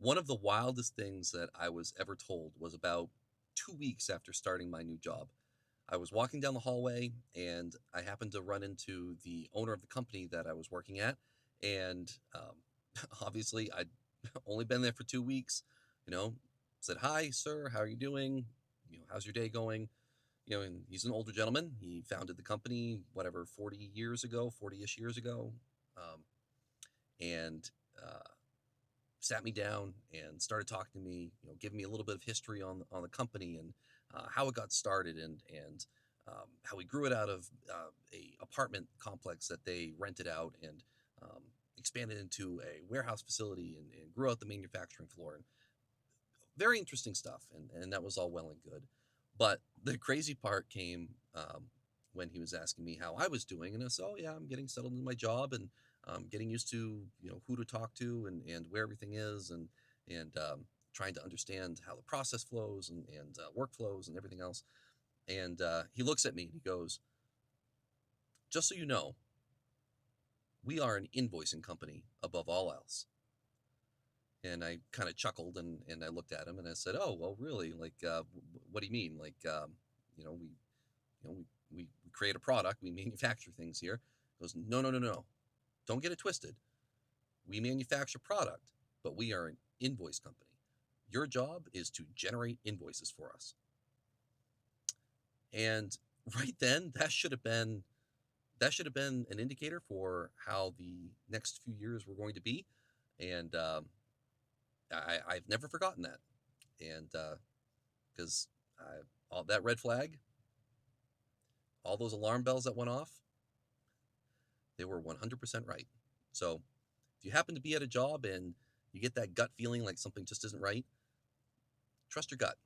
One of the wildest things that I was ever told was about 2 weeks after starting my new job. I was walking down the hallway and I happened to run into the owner of the company that I was working at. And obviously, I'd only been there for 2 weeks, you know, said, "Hi, sir, how are you doing? How's your day going?" And he's an older gentleman. He founded the company, whatever, 40 years ago, 40-ish years ago. Um, and sat me down and started talking to me, giving me a little bit of history on the company and how it got started and how we grew it out of a apartment complex that they rented out and um, expanded into a warehouse facility and grew out the manufacturing floor. And very interesting stuff. And that was all well and good. But the crazy part came when he was asking me how I was doing. And I said, "Oh, yeah, I'm getting settled in my job and getting used to, who to talk to and where everything is and trying to understand how the process flows and workflows and everything else." And he looks at me and he goes, "Just so you know, we are an invoicing company above all else." And I kind of chuckled and I looked at him and I said, "Oh, well, really? Like, what do you mean? Like, we, we create a product, we manufacture things here." He goes, "No, no, no, no. Don't get it twisted. We manufacture product, but we are an invoice company. Your job is to generate invoices for us." And right then, that should have been an indicator for how the next few years were going to be. And I've never forgotten that. And because all that red flag, all those alarm bells that went off, they were 100% right. So if you happen to be at a job and you get that gut feeling like something just isn't right, trust your gut.